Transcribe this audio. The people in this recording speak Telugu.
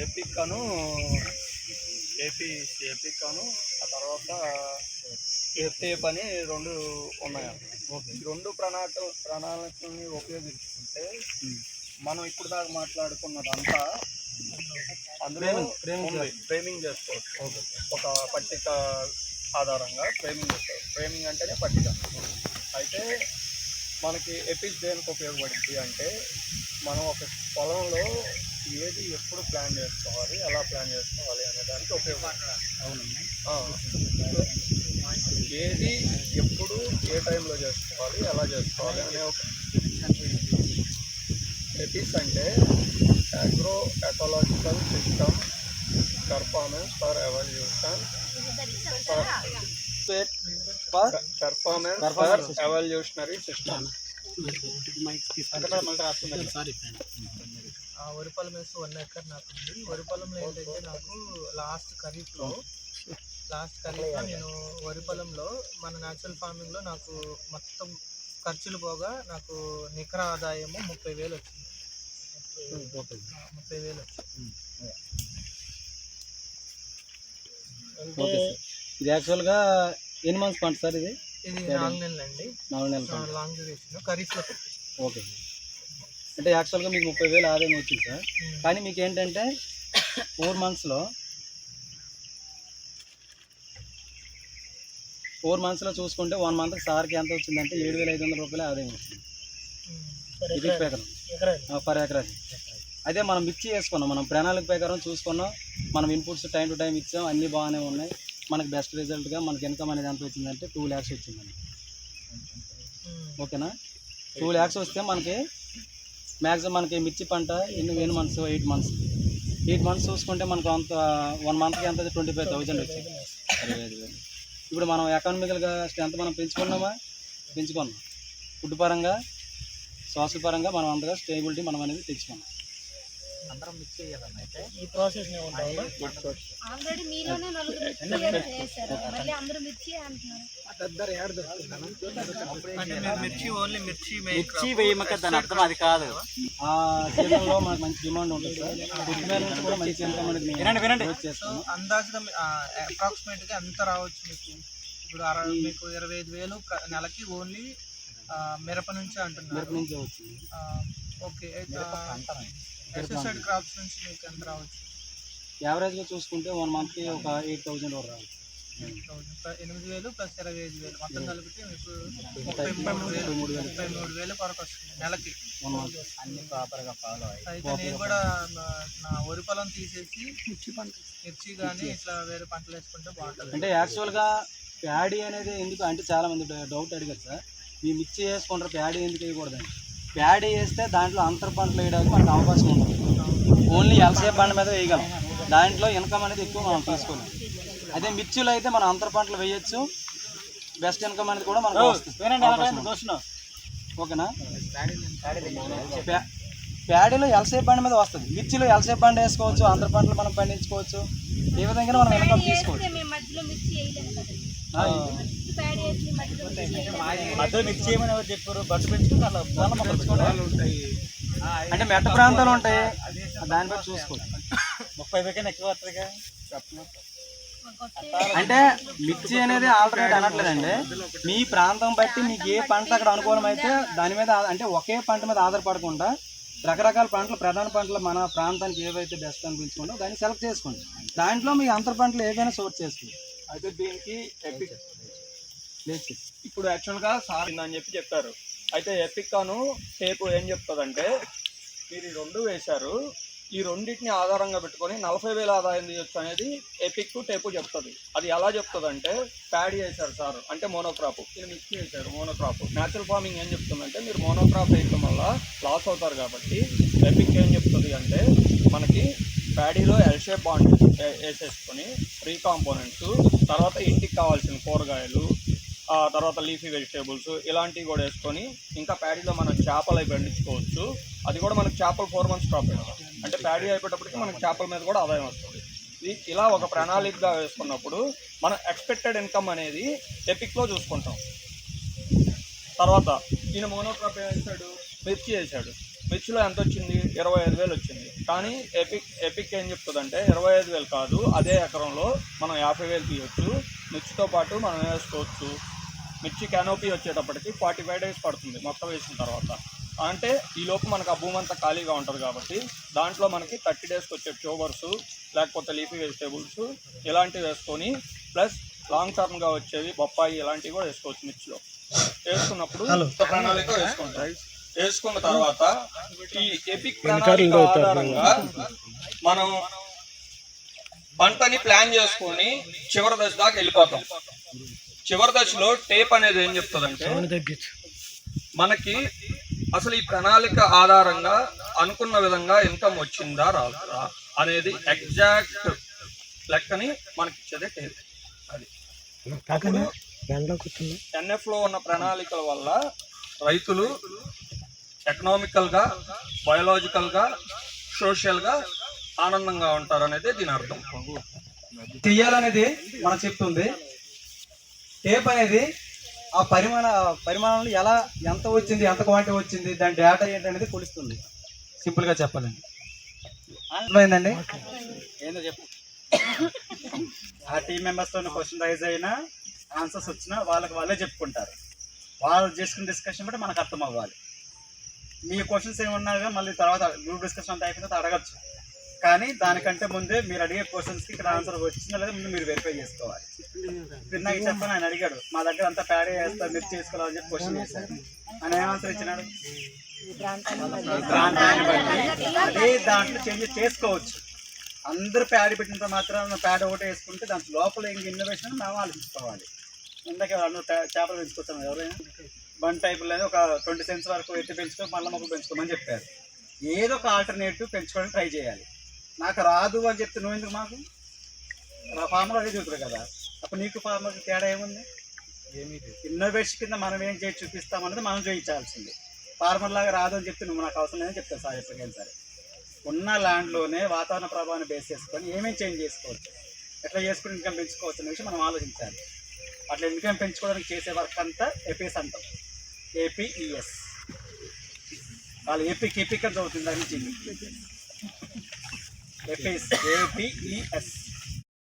ఎపిక్ను ఏపిక్ను ఆ తర్వాత టేప్ అని రెండు ఉన్నాయి. ఈ రెండు ప్రణాళికల్ని ఉపయోగించుకుంటే మనం ఇప్పుడు దాకా మాట్లాడుకున్నదంతా అందులో ఫ్రేమింగ్ చేసుకోవచ్చు. ఒక పట్టిక ఆధారంగా ఫ్రేమింగ్ చేసుకోవచ్చు. ఫ్రేమింగ్ అంటేనే పట్టిక. అయితే మనకి ఎపిక్ దేనికి ఉపయోగపడుతుంది అంటే మనం ఒక పొలంలో ఏది ఎప్పుడు ప్లాన్ చేసుకోవాలి, ఎలా ప్లాన్ చేసుకోవాలి అనే దానికి ఉపయోగపడుతుంది. ఏది ఎప్పుడు ఏ టైంలో చేసుకోవాలి, ఎలా చేసుకోవాలి అనే ఒక ఎపిక్స్ అంటే agro ecological system performance for evaluation evolutionary system. వరి పొలం వేసి 1 ఎకర్ నాకు ఉంది. వరి పొలంలో ఏంటంటే నాకు లాస్ట్ ఖరీఫ్లో నేను వరి పొలంలో మన న్యాచురల్ ఫార్మింగ్లో నాకు మొత్తం ఖర్చులు పోగా నాకు నికర ఆదాయము 30,000 వచ్చింది. 30,000 వచ్చింది. ఇది యాక్చువల్గా ఎన్ని మంత్స్ పంట సార్? ఇది 4 నెలలు అండి. 4 నెలలు లాంగ్ డ్యూరేషన్ ఖరీఫ్లో. ఓకే. అంటే యాక్చువల్గా మీకు 30,000 ఆదాయం వచ్చింది సార్. కానీ మీకు ఏంటంటే 4 మంత్స్లో చూసుకుంటే 1 మంత్కి సార్కి ఎంత వచ్చిందంటే 7,500 రూపాయలు ఆదాయం వచ్చింది. ఇది పర్ ఎకరాకి. అదే మనం మిర్చి వేసుకున్నాం, మనం ప్రణాళిక ప్రకారం చూసుకున్నాం, మనం ఇన్పుట్స్ టైం టు టైం ఇచ్చాం, అన్నీ బాగానే ఉన్నాయి. మనకి బెస్ట్ రిజల్ట్గా మనకి ఇన్కమ్ అనేది ఎంత వచ్చిందంటే 2 lakhs వచ్చిందండి. ఓకేనా? 2 lakhs వస్తే మనకి మ్యాక్సిమం మనకి మిర్చి పంట ఎన్ని మంత్స్? 8 months చూసుకుంటే మనకు అంత 1 monthకి ఎంత 25,000 వచ్చింది. 25,000. ఇప్పుడు మనం ఎకనామికల్గా స్ట్రెంత్ మనం పెంచుకున్నాం. ఫుడ్ పరంగా, సోషల్ పరంగా మనం అంతగా స్టేబిలిటీ మనం అనేది తెచ్చుకున్నాం. అందరం మిక్స్ చేయాలన్న అయితే ఈ ప్రాసెస్ ఆల్రెడీ మీలోనే 4 చేశారు, మళ్ళీ అందరూ మిర్చి అంటున్నారు. మిర్చి ఓన్లీ మిర్చి వేయమక దాని అర్థం అది కాదు. ఆ సీజన్లో మనకు మంచి డిమాండ్ ఉంటుంది సార్. కొత్తిమీర నుంచి కూడా మంచి ఇన్కమ్ అనేది వినండి చేస్తాం. అందాజుగా అప్రాక్సిమేట్గా ఎంత రావచ్చు మీకు? ఇప్పుడు మీకు 25,000 నెలకి ఓన్లీ మిరప నుంచి అంటున్నారు. మిరప నుంచి వచ్చింది. ఓకే. పెస్టిసైడ్ క్రాప్స్ నుంచి మీకు ఎంత రావచ్చు? యావరేజ్గా చూసుకుంటే 1 monthకి ఒక 8,000 వరకు రావచ్చు. 8,000 ప్లస్ 25,000 మొత్తం కలిపితే మీకు 33,000 వరకు వస్తుంది నెలకి. అన్ని ప్రాపర్గా ఫాలో అయితే నేను కూడా నా వరి పొలం తీసేసి మిర్చి కానీ ఇట్లా వేరే పంటలు వేసుకుంటే బాగుంటుంది. అంటే యాక్చువల్గా ప్యాడీ అనేది ఎందుకు అంటే చాలామంది డౌట్ అడిగారు సార్, మీ మిర్చి వేసుకుంటారు ప్యాడీ ఎందుకు వేయకూడదని. ప్యాడీ వేస్తే దాంట్లో అంతర పంటలు వేయడానికి మనకు అవకాశం ఉంటుంది. ఓన్లీ ఎల్సే పంట మీద వేయగలం, దాంట్లో ఇన్కమ్ అనేది ఎక్కువ మనం తీసుకోలేం. అదే మిర్చిలో అయితే మనం అంతర పంటలు వేయచ్చు, బెస్ట్ ఇన్కమ్ అనేది కూడా మనకు వస్తుంది. ఓకేనా? ప్యాడీలో ఎల్సే బండి మీద వస్తుంది, మిర్చిలో ఎల్సే బండి వేసుకోవచ్చు, అంతర పంటలు మనం పండించుకోవచ్చు. ఏ విధంగా మనం ఇన్కమ్ తీసుకోవచ్చు. మధ్యలో మిర్చి చేయమని ఎవరు చెప్పారు? బట్టు పెంచుకుని అంటే మెట్ట ప్రాంతాలు ఉంటాయి, దాన్ని బట్టి చూసుకోవచ్చు. 30,000 కన్నా ఎక్కువ వస్తుందిగా. అంటే మిర్చి అనేది ఆల్టర్నేట్ అనట్లేదండి, మీ ప్రాంతం బట్టి మీకు ఏ పంట అక్కడ అనుకూలం అయితే దాని మీద, అంటే ఒకే పంట మీద ఆధారపడకుండా రకరకాల పంటలు, ప్రధాన పంటలు మన ప్రాంతానికి ఏవైతే బెస్ట్ అనిపించుకుంటో దాన్ని సెలెక్ట్ చేసుకోండి. దాంట్లో మీ అంతర పంటలు ఏవైనా సోర్స్ చేసుకోండి. అయితే దీనికి ఎపిక్ ఇప్పుడు యాక్చువల్గా సార్ అని చెప్పారు. అయితే ఎపిక్ను టేపు ఏం చెప్తుందంటే, మీరు ఈ 2 వేశారు, ఈ రెండింటిని ఆధారంగా పెట్టుకొని 40,000 ఆదాయం తీయొచ్చు అనేది ఎపిక్ టేపు చెప్తుంది. అది ఎలా చెప్తుంది అంటే, ప్యాడీ వేశారు సార్ అంటే మోనోక్రాప్, మీరు మిక్స్ వేశారు మోనోక్రాప్. న్యాచురల్ ఫార్మింగ్ ఏం చెప్తుందంటే, మీరు మోనోక్రాప్ వేయడం వల్ల లాస్ అవుతారు. కాబట్టి ఎపిక్ ఏం చెప్తుంది అంటే, మనకి ప్యాడీలో ఎల్ షేప్ బాండ్ వేసేసుకొని రీకాంపోనెంట్స్, తర్వాత ఇంటికి కావాల్సిన కూరగాయలు, తర్వాత లీఫీ వెజిటేబుల్స్ ఇలాంటివి కూడా వేసుకొని, ఇంకా ప్యాడీలో మనం చేపలు అవి పండించుకోవచ్చు. అది కూడా మనకు చేపలు 4 months క్రాప్. అంటే ప్యాడీ అయిపోయేటప్పటికి మనకి చేపల మీద కూడా ఆదాయం వస్తుంది. ఇలా ఒక ప్రణాళికగా వేసుకున్నప్పుడు మనం ఎక్స్పెక్టెడ్ ఇన్కమ్ అనేది ఎపిక్లో చూసుకుంటాం. తర్వాత ఈయన మోనోక్రాప్ వేసాడు, మిర్చి వేసాడు. మిర్చిలో ఎంత వచ్చింది? 25,000 వచ్చింది. కానీ ఎపిక్ ఏం చెప్తుందంటే 25,000 కాదు, అదే ఎకరంలో మనం 50,000 తీయొచ్చు. మిర్చితో పాటు మనం వేసుకోవచ్చు. మిర్చి క్యానోపీ వచ్చేటప్పటికి 45 days పడుతుంది మొత్తం వేసిన తర్వాత. అంటే ఈలోపు మనకు ఆ భూమి అంతా ఖాళీగా ఉంటుంది కాబట్టి దాంట్లో మనకి 30 daysకి వచ్చే ట్యూబర్స్ లేకపోతే లీఫీ వెజిటేబుల్స్ ఇలాంటివి వేసుకొని ప్లస్ లాంగ్ టర్మ్గా వచ్చేవి బొప్పాయి ఇలాంటివి కూడా వేసుకోవచ్చు. మిర్చిలో వేసుకున్నప్పుడు ప్రణాళిక వేసుకుంటాం. వేసుకున్న తర్వాత ఈ ఎపిక్ ప్రణాళిక ఆధారంగా మనం పంటని ప్లాన్ చేసుకొని చివరి దశ దాకా వెళ్ళిపోతాం. చివరి దశలో టేప్ అనేది ఏం చెప్తుందంటే మనకి అసలు ఈ ప్రణాళిక ఆధారంగా అనుకున్న విధంగా ఇన్కమ్ వచ్చిందా రాదా అనేది ఎగ్జాక్ట్ లెక్కని మనకి ఇచ్చేదే టేప్. అది ఎన్ఎఫ్లో ఉన్న ప్రణాళికల వల్ల రైతులు ఎకనామికల్గా, బయోలాజికల్గా, సోషల్గా ఆనందంగా ఉంటారు అనేది దీని అర్థం. చెయ్యాలనేది మనం చెప్తుంది. టేప్ అనేది ఆ పరిమాణంలో ఎలా ఎంత వచ్చింది, ఎంత క్వాంటిటీ వచ్చింది, దాని డేటా ఏంటనేది కొలుస్తుంది. సింపుల్గా చెప్పాలండి. అర్థమైందండి? ఏందో చెప్పు. ఆ టీం మెంబర్స్తో క్వశ్చన్ రైజ్ అయినా ఆన్సర్స్ వచ్చినా వాళ్ళే చెప్పుకుంటారు. వాళ్ళు చేసుకున్న డిస్కషన్ బట్టి మనకు అర్థం అవ్వాలి. మీ క్వశ్చన్స్ ఏమన్నాగా మళ్ళీ తర్వాత గ్రూప్ డిస్కషన్ అంతా అయిపోయిన తర్వాత అడగచ్చు. కానీ దానికంటే ముందే మీరు అడిగే క్వశ్చన్స్కి ఇక్కడ ఆన్సర్ వచ్చిందా లేదా ముందు మీరు వెరిఫై చేసుకోవాలి. నాకు చెప్పని ఆయన అడిగాడు, మా దగ్గర అంతా ప్యాడీ వేస్తారు మీరు చేసుకోవాలని చెప్పి క్వశ్చన్ చేశారు. ఆయన ఏం ఆన్సర్ ఇచ్చినాడు? ప్రాంతాన్ని బట్టి అదే దాంట్లో చేంజెస్ చేసుకోవచ్చు. అందరూ ప్యాడీ పెట్టినంత మాత్రం ప్యాడ్ ఒకటి వేసుకుంటే దాంట్లో లోపల ఇంక ఇన్నోవేషన్ మేము ఆలోచించుకోవాలి. ఇందాక అందరూ చేపలు పెంచుకుంటాం, ఎవరైనా వన్ టైప్ లేదు ఒక 20 cents వరకు ఎత్తి పెంచుకొని మళ్ళీ మొక్కలు పెంచుకోమని చెప్పారు. ఏదో ఒక ఆల్టర్నేటివ్ పెంచుకోవడానికి ట్రై చేయాలి. నాకు రాదు అని చెప్తే నువ్వు ఎందుకు? మాకు ఫార్మర్ అదే చూపుతారు కదా. అప్పుడు నీకు ఫార్మర్కి తేడా ఏముంది? ఇన్నోవేషన్ కింద మనం ఏం చేసి చూపిస్తామన్నది మనం చేయించాల్సింది. ఫార్మర్ లాగా రాదు అని చెప్తే నువ్వు నాకు అవసరం లేదని చెప్తాను సార్. ఎప్పటికైనా సరే ఉన్న ల్యాండ్లోనే వాతావరణ ప్రభావాన్ని బేస్ చేసుకొని ఏమేమి చేంజ్ చేసుకోవచ్చు, ఎట్లా చేసుకుని ఇన్కమ్ పెంచుకోవచ్చు అనే విషయం మనం ఆలోచించాలి. అట్లా ఇన్కమ్ పెంచుకోవడానికి చేసే వర్క్ అంతా ఏపీఎస్ అంటాం. ఏపీఈఎస్ వాళ్ళు ఏపీకి అని చదువుతుంది దాని నుంచి ఏపీఎస్.